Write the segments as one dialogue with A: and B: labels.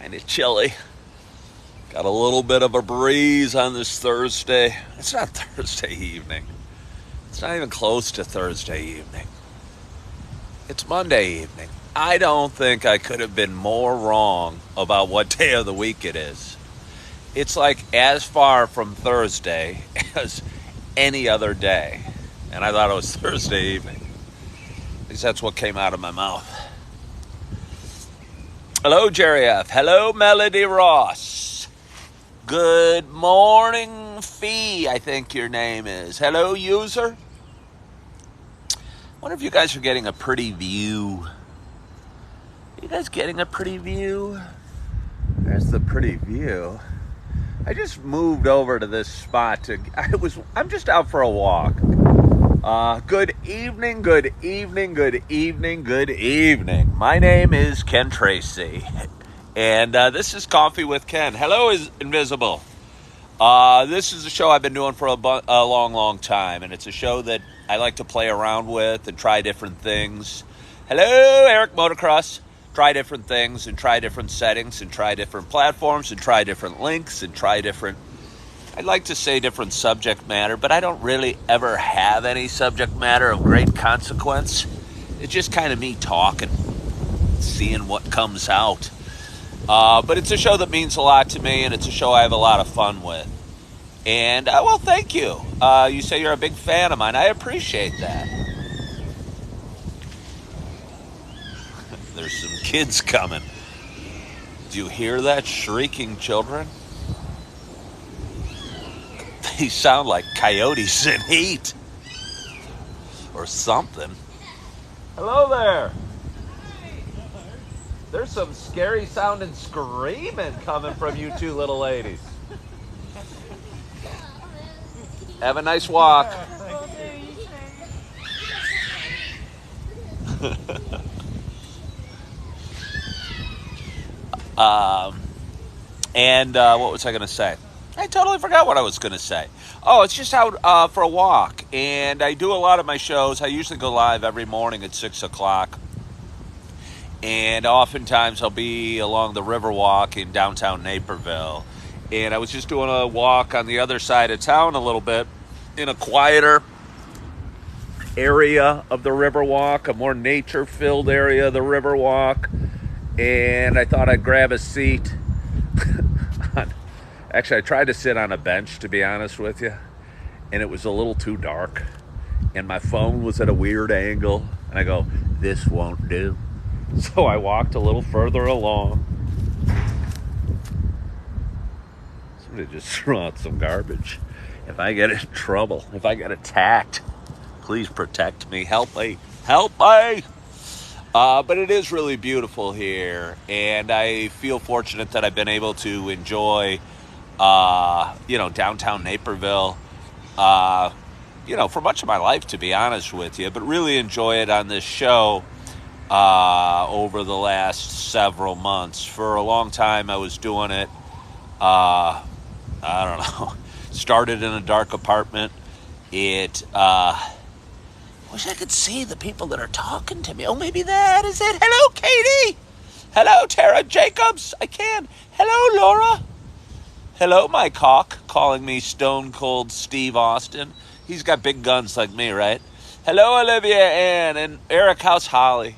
A: kind of chilly. Got a little bit of a breeze on this Thursday. It's not Thursday evening. It's not even close to Thursday evening. It's Monday evening. I don't think I could have been more wrong about what day of the week it is. It's like as far from Thursday as any other day. And I thought it was Thursday evening. At least that's what came out of my mouth. Hello, Jerry F. Hello, Melody Ross. Good morning, Fee, I think your name is. Hello, user. Wonder if you guys are getting a pretty view. Are you guys getting a pretty view? There's the pretty view. I just moved over to this spot I'm just out for a walk. Good evening, good evening, good evening, good evening. My name is Ken Tracy, and this is Coffee with Ken. Hello, Invisible. This is a show I've been doing for a long, long time, and it's a show that I like to play around with and try different things. Hello, Eric Motocross. Try different things and try different settings and try different platforms and try different links and try different, I'd like to say different subject matter, but I don't really ever have any subject matter of great consequence. It's just kind of me talking, seeing what comes out. But it's a show that means a lot to me, and it's a show I have a lot of fun with. And, well, thank you. You say you're a big fan of mine. I appreciate that. There's some kids coming. Do you hear that? Shrieking children? They sound like coyotes in heat. Or something. Hello there. There's some scary sounding screaming coming from you two little ladies. Have a nice walk. What was I going to say? I totally forgot what I was going to say. Oh, it's just out for a walk. And I do a lot of my shows. I usually go live every morning at 6 o'clock. And oftentimes I'll be along the Riverwalk in downtown Naperville. And I was just doing a walk on the other side of town a little bit in a quieter area of the Riverwalk, a more nature-filled area of the Riverwalk. And I thought I'd grab a seat. Actually, I tried to sit on a bench, to be honest with you. And it was a little too dark. And my phone was at a weird angle. And I go, this won't do. So I walked a little further along. Somebody just threw out some garbage. If I get in trouble, if I get attacked, please protect me. Help me. Help me. But it is really beautiful here. And I feel fortunate that I've been able to enjoy, downtown Naperville, for much of my life, to be honest with you. But really enjoy it on this show. Over the last several months. For a long time I was doing it, I don't know, started in a dark apartment. Wish I could see the people that are talking to me. Oh, maybe that is it. Hello, Katie. Hello, Tara Jacobs. I can. Hello, Laura. Hello, Mike Hawk, calling me Stone Cold Steve Austin. He's got big guns like me, right? Hello, Olivia Ann. And Eric, how's Holly?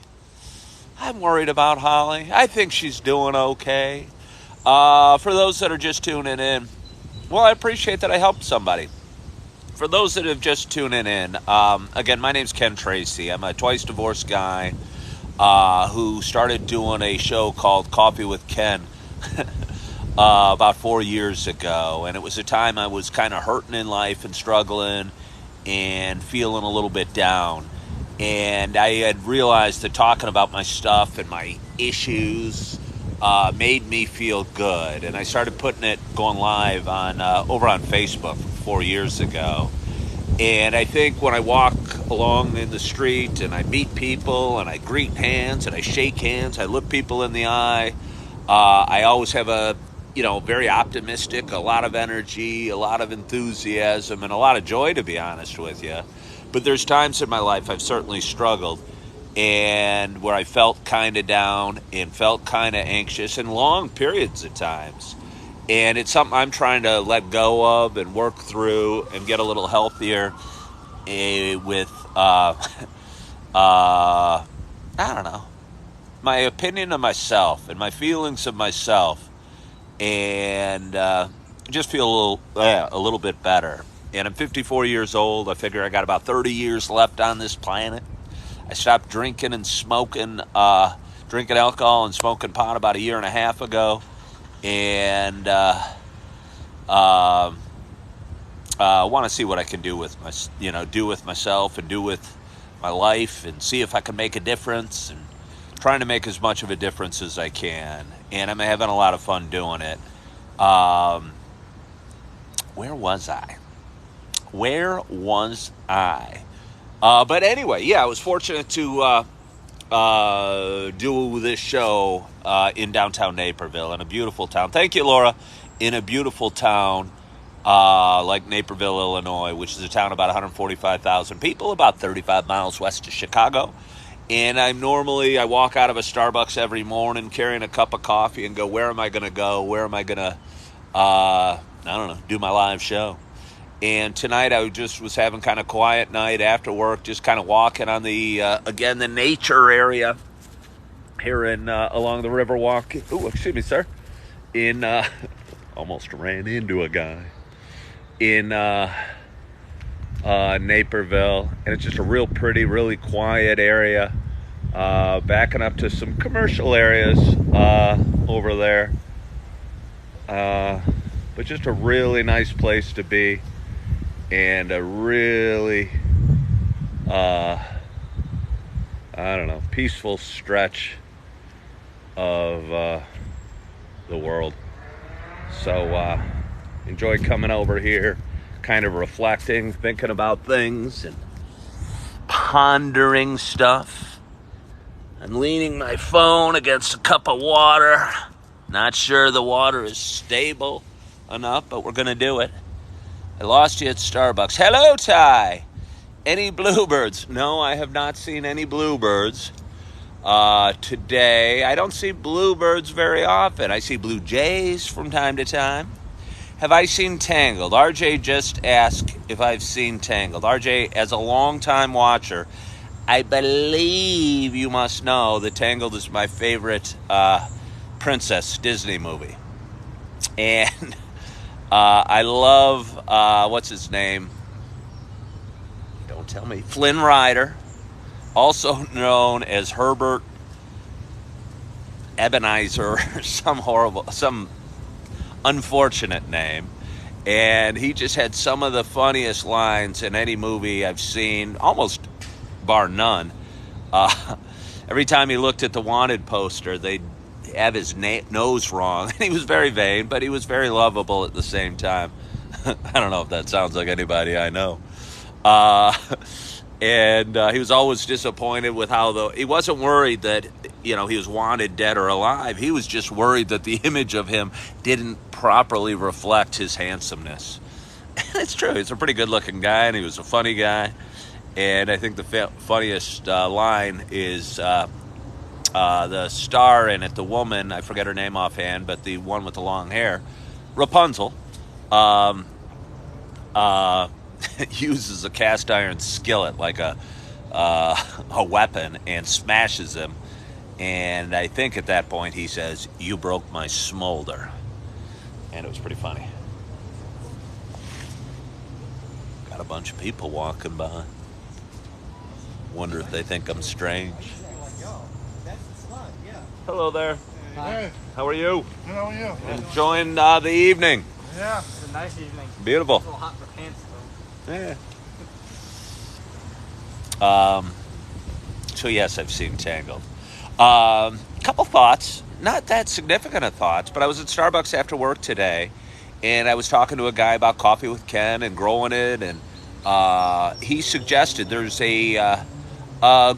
A: I'm worried about Holly. I think she's doing okay. For those that are just tuning in, well, I appreciate that I helped somebody. For those that have just tuning in, again, my name's Ken Tracy. I'm a twice divorced guy who started doing a show called Coffee with Ken about 4 years ago. And it was a time I was kind of hurting in life and struggling and feeling a little bit down. And I had realized that talking about my stuff and my issues made me feel good. And I started going live on over on Facebook 4 years ago. And I think when I walk along in the street and I meet people and I greet hands and I shake hands, I look people in the eye, I always have a very optimistic, a lot of energy, a lot of enthusiasm, and a lot of joy, to be honest with you. But there's times in my life I've certainly struggled. and where I felt kind of down and felt kind of anxious in long periods of times. And it's something I'm trying to let go of and work through and get a little healthier with, I don't know, my opinion of myself and my feelings of myself, and just feel a little bit better. And I'm 54 years old. I figure I got about 30 years left on this planet. I stopped drinking and smoking, drinking alcohol and smoking pot about a year and a half ago. And want to see what I can do with do with myself and do with my life, and see if I can make a difference, and trying to make as much of a difference as I can. And I'm having a lot of fun doing it. Where was I? But anyway, yeah, I was fortunate to do this show in downtown Naperville, in a beautiful town. Thank you, Laura. In a beautiful town like Naperville, Illinois, which is a town about 145,000 people, about 35 miles west of Chicago. And I walk out of a Starbucks every morning carrying a cup of coffee and go, where am I going to go? Where am I going to, I don't know, do my live show? And tonight I just was having kind of quiet night after work, just kind of walking on the nature area here along the Riverwalk. Oh, excuse me, sir. Almost ran into a guy in Naperville. And it's just a real pretty, really quiet area. Backing up to some commercial areas over there. But just a really nice place to be. And a really, peaceful stretch of the world. So enjoyed coming over here, kind of reflecting, thinking about things, and pondering stuff. I'm leaning my phone against a cup of water. Not sure the water is stable enough, but we're going to do it. I lost you at Starbucks. Hello, Ty. Any bluebirds? No, I have not seen any bluebirds today. I don't see bluebirds very often. I see blue jays from time to time. Have I seen Tangled? RJ just asked if I've seen Tangled. RJ, as a longtime watcher, I believe you must know that Tangled is my favorite princess Disney movie. And I love, what's his name? Don't tell me. Flynn Rider, also known as Herbert Ebenezer, some unfortunate name. And he just had some of the funniest lines in any movie I've seen, almost bar none. Every time he looked at the wanted poster, they'd have his nose wrong. And he was very vain, but he was very lovable at the same time. I don't know if that sounds like anybody I know. And he was always disappointed with how he wasn't worried that, he was wanted dead or alive. He was just worried that the image of him didn't properly reflect his handsomeness. And it's true. He's a pretty good-looking guy, and he was a funny guy. And I think the funniest line is the star in it, the woman, I forget her name offhand, but the one with the long hair, Rapunzel, uses a cast iron skillet like a weapon and smashes him. And I think at that point he says, "You broke my smolder." And it was pretty funny. Got a bunch of people walking by. Wonder if they think I'm strange. Hello there.
B: Hi.
A: How are you?
B: Good, how are you?
A: Enjoying the evening.
B: Yeah.
C: It's a nice evening.
A: Beautiful.
C: It's a little hot for pants, though.
A: Yeah. So yes, I've seen Tangled. Couple thoughts, not that significant of thoughts, but I was at Starbucks after work today, and I was talking to a guy about coffee with Ken and growing it, and he suggested there's a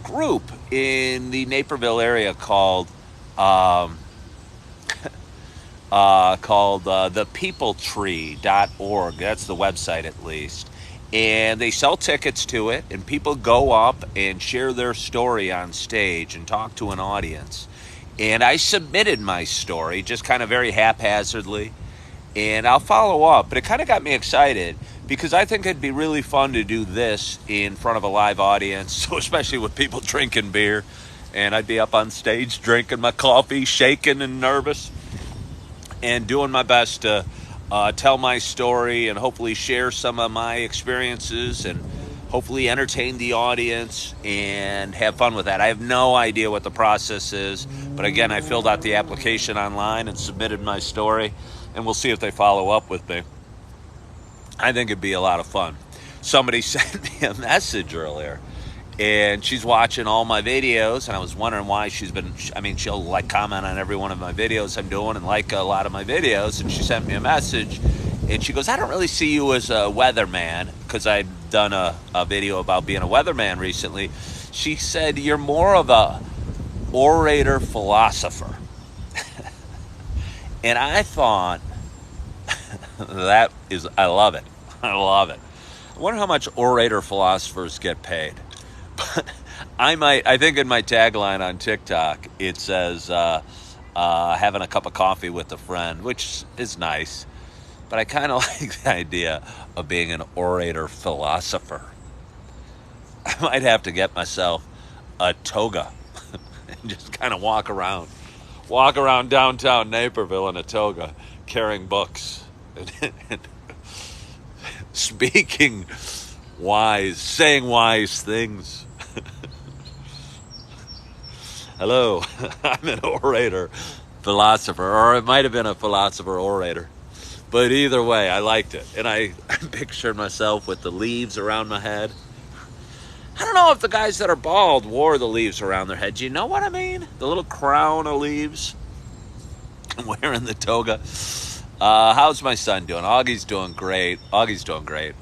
A: group in the Naperville area called thepeopletree.org. That's the website, at least. And they sell tickets to it, and people go up and share their story on stage and talk to an audience. And I submitted my story just kind of very haphazardly, and I'll follow up. But it kind of got me excited because I think it'd be really fun to do this in front of a live audience, so especially with people drinking beer. And I'd be up on stage drinking my coffee, shaking and nervous, and doing my best to tell my story and hopefully share some of my experiences and hopefully entertain the audience and have fun with that. I have no idea what the process is, but again, I filled out the application online and submitted my story, and we'll see if they follow up with me. I think it'd be a lot of fun. Somebody sent me a message earlier, and she's watching all my videos, and I was wondering why she'll like comment on every one of my videos I'm doing and like a lot of my videos, and she sent me a message, and she goes, I don't really see you as a weatherman, because I'd done a video about being a weatherman recently. She said, you're more of a orator philosopher. And I thought, I love it. I love it. I wonder how much orator philosophers get paid. But I think in my tagline on TikTok, it says, having a cup of coffee with a friend, which is nice. But I kind of like the idea of being an orator philosopher. I might have to get myself a toga and just kind of walk around downtown Naperville in a toga, carrying books and speaking saying wise things. Hello, I'm an orator philosopher, or it might have been a philosopher orator. But either way, I liked it. And I pictured myself with the leaves around my head. I don't know if the guys that are bald wore the leaves around their head. Do you know what I mean? The little crown of leaves. Wearing the toga. How's my son doing? Augie's doing great. He's doing great.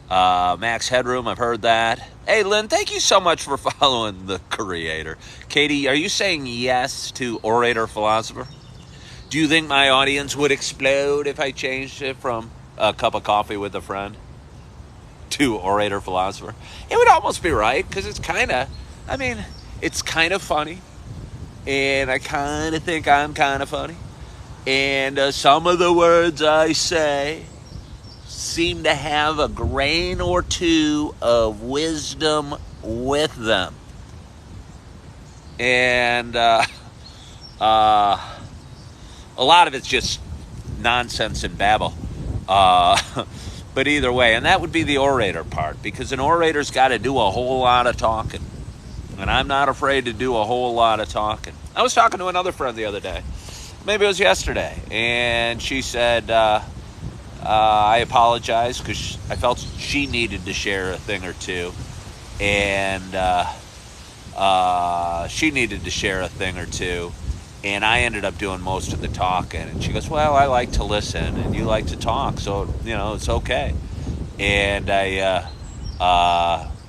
A: Max Headroom, I've heard that. Hey, Lynn, thank you so much for following the creator. Katie, are you saying yes to orator philosopher? Do you think my audience would explode if I changed it from a cup of coffee with a friend to orator philosopher? It would almost be right, because it's kind of funny. And I kind of think I'm kind of funny. And some of the words I say seem to have a grain or two of wisdom with them. And a lot of it's just nonsense and babble. But either way, and that would be the orator part, because an orator's got to do a whole lot of talking. And I'm not afraid to do a whole lot of talking. I was talking to another friend the other day. Maybe it was yesterday. And she said, I apologize because I felt she needed to share a thing or two. And she needed to share a thing or two. And I ended up doing most of the talking. And she goes, well, I like to listen and you like to talk. So, it's okay. And I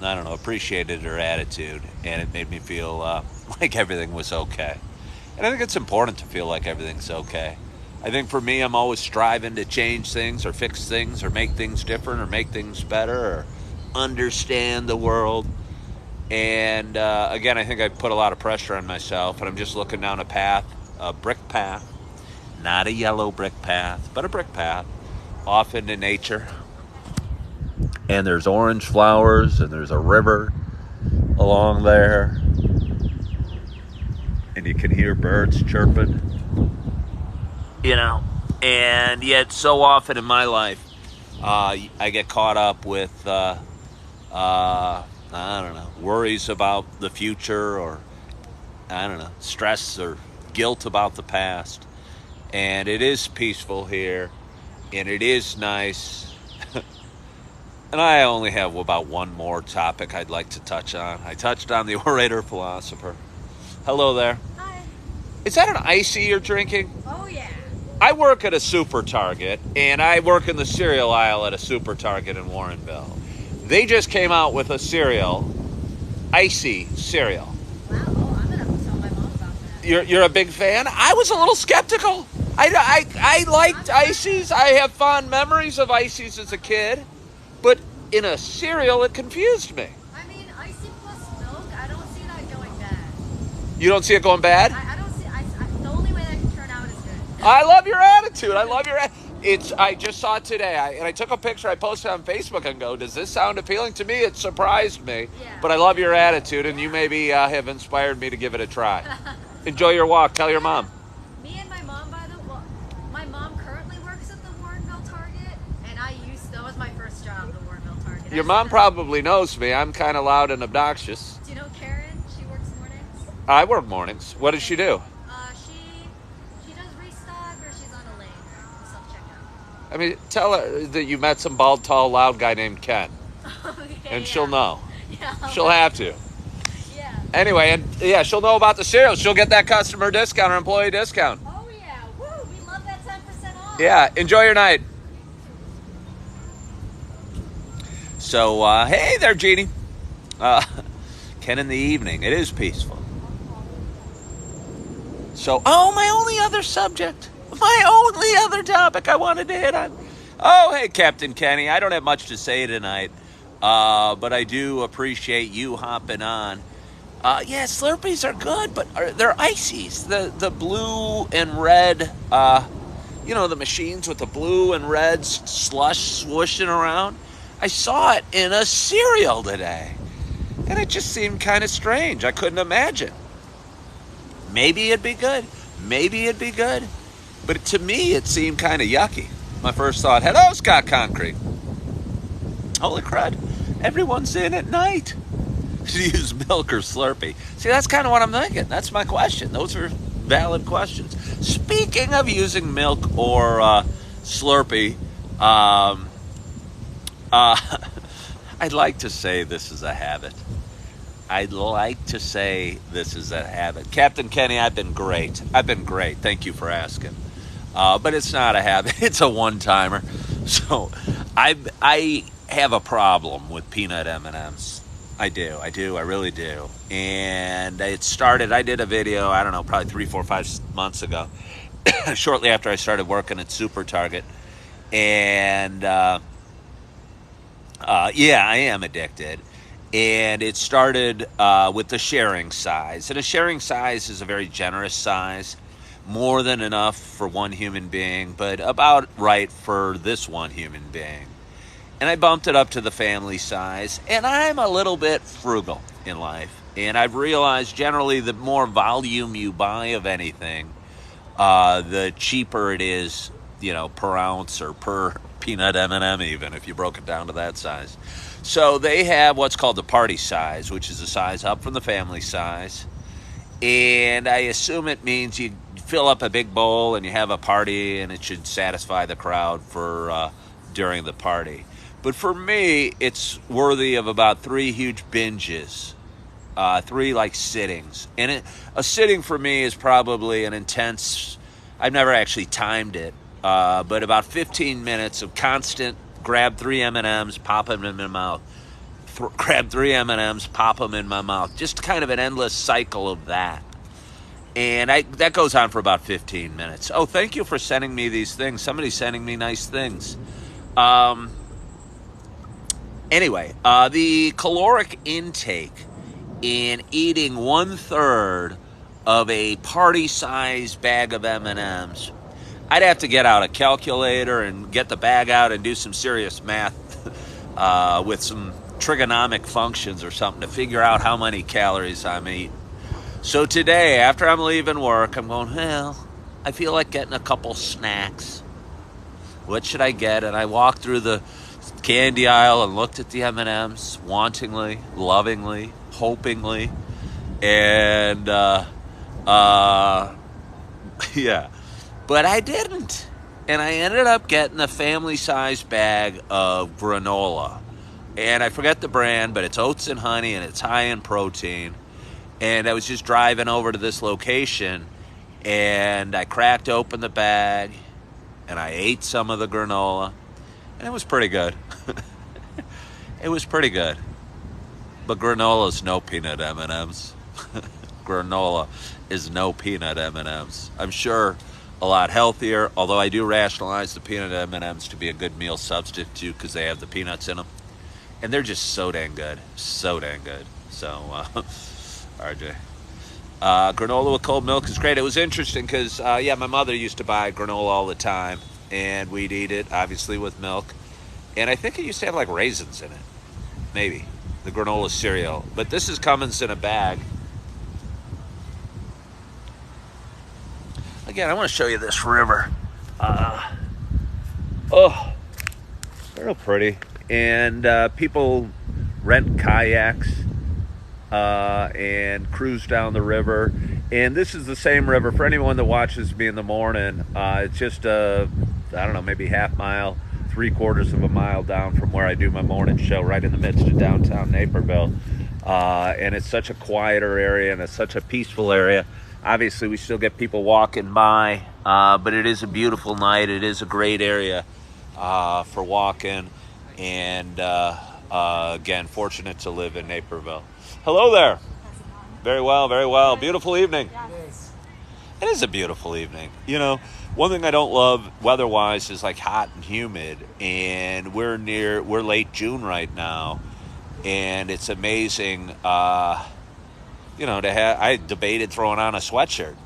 A: don't know, appreciated her attitude. And it made me feel like everything was okay. And I think it's important to feel like everything's okay. I think for me, I'm always striving to change things or fix things or make things different or make things better or understand the world. And again, I think I put a lot of pressure on myself, and I'm just looking down a brick path, not a yellow brick path, but a brick path off into nature. And there's orange flowers, and there's a river along there, and you can hear birds chirping, and yet so often in my life, I get caught up with, worries about the future, or, stress or guilt about the past. And it is peaceful here, and it is nice. And I only have about one more topic I'd like to touch on. I touched on the orator philosopher. Hello there.
B: Hi.
A: Is that an icy you're drinking?
B: Oh, yeah.
A: I work at a super Target, and I work in the cereal aisle at a super Target in Warrenville. They just came out with a cereal, icy cereal.
B: Wow, I'm going to have to tell my mom about that.
A: You're a big fan? I was a little skeptical. I liked ices. I have fond memories of ices as a kid. in a cereal, it confused me.
B: I mean, icy plus milk, I don't see that going bad.
A: You don't see it going bad?
B: I don't see, the only way that can turn out is good.
A: I love your attitude. I just saw it today, and I took a picture. I posted on Facebook and go, does this sound appealing to me? It surprised me,
B: Yeah.
A: but I love your attitude, and you maybe have inspired me to give it a try. Enjoy your walk. Tell your mom.
B: Me and my mom, my mom currently works at the Warrenville Target, and that was my first job, the Warrenville Target.
A: Your mom probably knows me. I'm kind of loud and obnoxious.
B: Do you know Karen? She works mornings.
A: I work mornings. What does she do?
B: She does restock, or she's on a lane, self-checkout.
A: I mean, tell her that you met some bald, tall, loud guy named Ken,
B: Okay,
A: and she'll know.
B: Yeah.
A: She'll have to.
B: Yeah.
A: Anyway, and yeah, she'll know about the cereal. She'll get that customer discount or employee discount.
B: Oh yeah. Woo! We love that 10% off.
A: Yeah, enjoy your night. So, hey there, Jeannie. Ken in the evening. It is peaceful. So, my only other subject, my only other topic I wanted to hit on. Oh, hey, Captain Kenny. I don't have much to say tonight, but I do appreciate you hopping on. Yeah, Slurpees are good, but they're ices. The blue and red, the machines with the blue and red slush swooshing around. I saw it in a cereal today, and it just seemed kind of strange. I couldn't imagine. Maybe it'd be good. But to me, it seemed kind of yucky. My first thought, hello, Scott Concrete. Holy crud. Everyone's in at night. Should use milk or Slurpee? See, that's kind of what I'm thinking. That's my question. Those are valid questions. Speaking of using milk or Slurpee, I'd like to say this is a habit. Captain Kenny, I've been great. Thank you for asking. But it's not a habit. It's a one-timer. So I have a problem with peanut M&Ms. I do. I really do. And it started, I did a video, I don't know, probably 3, 4, 5 months ago, shortly after I started working at Super Target. And, I am addicted. And it started with the sharing size. And a sharing size is a very generous size. More than enough for one human being, but about right for this one human being. And I bumped it up to the family size. And I'm a little bit frugal in life. And I've realized generally the more volume you buy of anything, the cheaper it is, per ounce or per peanut M&M even, if you broke it down to that size. So they have what's called the party size, which is a size up from the family size. And I assume it means you fill up a big bowl and you have a party, and it should satisfy the crowd for during the party. But for me, it's worthy of about 3 huge binges, 3 like sittings. And a sitting for me is probably an intense, I've never actually timed it, but about 15 minutes of constant grab 3 M&Ms, pop them in my mouth. Grab 3 M&Ms, pop them in my mouth. Just kind of an endless cycle of that. And that goes on for about 15 minutes. Oh, thank you for sending me these things. Somebody's sending me nice things. Anyway, the caloric intake in eating 1/3 of a party-sized bag of M&Ms, I'd have to get out a calculator and get the bag out and do some serious math with some trigonomic functions or something to figure out how many calories I'm eating. So today, after I'm leaving work, I'm going, I feel like getting a couple snacks. What should I get? And I walked through the candy aisle and looked at the M&Ms wantingly, lovingly, hopingly. And, yeah. But I didn't. And I ended up getting a family-sized bag of granola. And I forget the brand, but it's oats and honey, and it's high in protein. And I was just driving over to this location, and I cracked open the bag, and I ate some of the granola, and it was pretty good. It was pretty good. But granola's no peanut M&Ms. Granola is no peanut M&Ms. I'm sure a lot healthier, although I do rationalize the peanut M&Ms to be a good meal substitute because they have the peanuts in them. and they're just so dang good. So dang good. So, RJ. Granola with cold milk is great. It was interesting because, yeah, my mother used to buy granola all the time, and we'd eat it, obviously, with milk. And I think it used to have, like, raisins in it. Maybe. The granola cereal. But this is Cummins in a bag. Again, I want to show you this river. Oh, they're real pretty. And people rent kayaks and cruise down the river. And this is the same river. For anyone that watches me in the morning, it's just I don't know, maybe half mile, 3/4 of a mile down from where I do my morning show, right in the midst of downtown Naperville. And it's such a quieter area, and it's such a peaceful area. Obviously, we still get people walking by, but it is a beautiful night. It is a great area for walking. And again, fortunate to live in Naperville. Hello there. Very well, very well. Beautiful evening.
C: Yes.
A: It is a beautiful evening. You know, one thing I don't love weather-wise is like hot and humid. And we're late June right now. And it's amazing, you know, I debated throwing on a sweatshirt.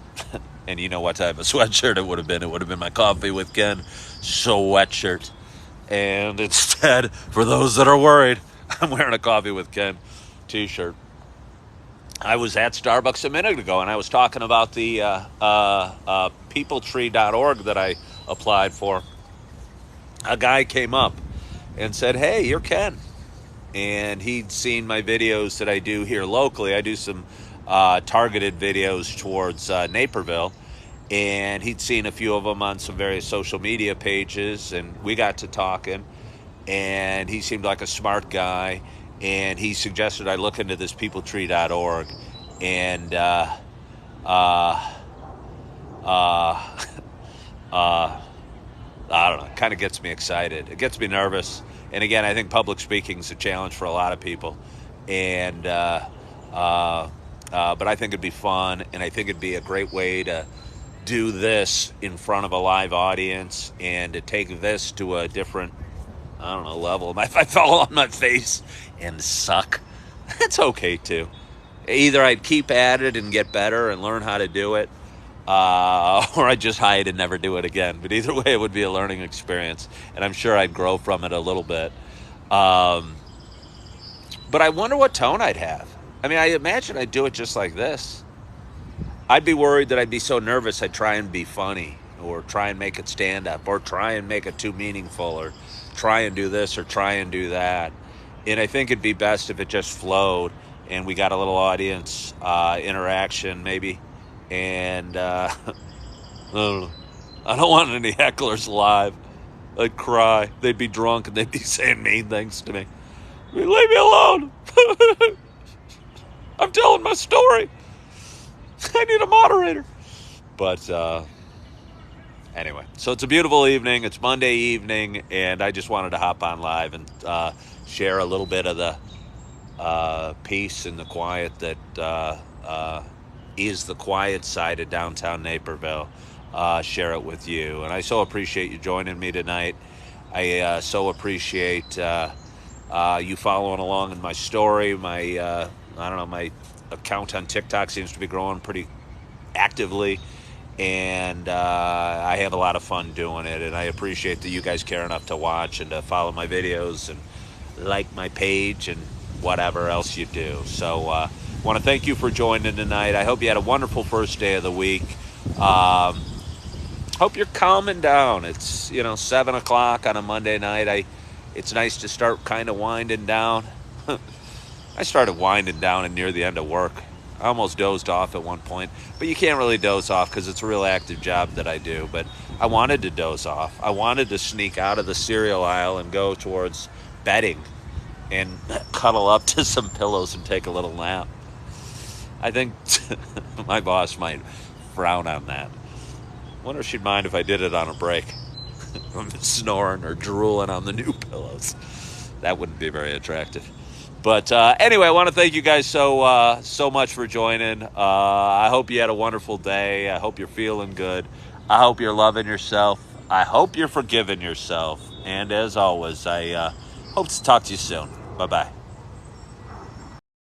A: And you know what type of sweatshirt it would have been. It would have been my Coffee with Ken sweatshirt. And instead, for those that are worried, I'm wearing a Coffee with Ken t-shirt. I was at Starbucks a minute ago, and I was talking about the peopletree.org that I applied for. A guy came up and said, "Hey, you're Ken." And he'd seen my videos that I do here locally. I do some targeted videos towards Naperville. And he'd seen a few of them on some various social media pages. And we got to talking. And he seemed like a smart guy. And he suggested I look into this peopletree.org. And I don't know, it kind of gets me excited. It gets me nervous. And again, I think public speaking is a challenge for a lot of people. And but I think it'd be fun, and I think it'd be a great way to do this in front of a live audience and to take this to a different, I don't know, level. If I fell on my face and suck, that's okay too. Either I'd keep at it and get better and learn how to do it, or I'd just hide and never do it again. But either way, it would be a learning experience, and I'm sure I'd grow from it a little bit. But I wonder what tone I'd have. I mean, I imagine I'd do it just like this. I'd be worried that I'd be so nervous I'd try and be funny, or try and make it stand up, or try and make it too meaningful, or try and do this, or try and do that. And I think it'd be best if it just flowed, and we got a little audience interaction maybe. And I don't know. I don't want any hecklers live. I'd cry. They'd be drunk and they'd be saying mean things to me. Leave me alone. I'm telling my story. I need a moderator. But anyway, so it's a beautiful evening. It's Monday evening, and I just wanted to hop on live and share a little bit of the peace and the quiet that is the quiet side of downtown Naperville. Share it with you. And I so appreciate you joining me tonight. I so appreciate you following along in my story. My my account on TikTok seems to be growing pretty actively, and I have a lot of fun doing it, and I appreciate that you guys care enough to watch and to follow my videos and like my page and whatever else you do. So I want to thank you for joining tonight. I hope you had a wonderful first day of the week. Hope you're calming down. It's 7 o'clock on a Monday night. It's nice to start kind of winding down. I started winding down near the end of work. I almost dozed off at one point, but you can't really doze off because it's a real active job that I do. But I wanted to doze off. I wanted to sneak out of the cereal aisle and go towards bedding and cuddle up to some pillows and take a little nap. I think my boss might frown on that. Wonder if she'd mind if I did it on a break. I'm snoring or drooling on the new pillows. That wouldn't be very attractive. But anyway, I want to thank you guys so much for joining. I hope you had a wonderful day. I hope you're feeling good. I hope you're loving yourself. I hope you're forgiving yourself. And as always, I hope to talk to you soon. Bye-bye.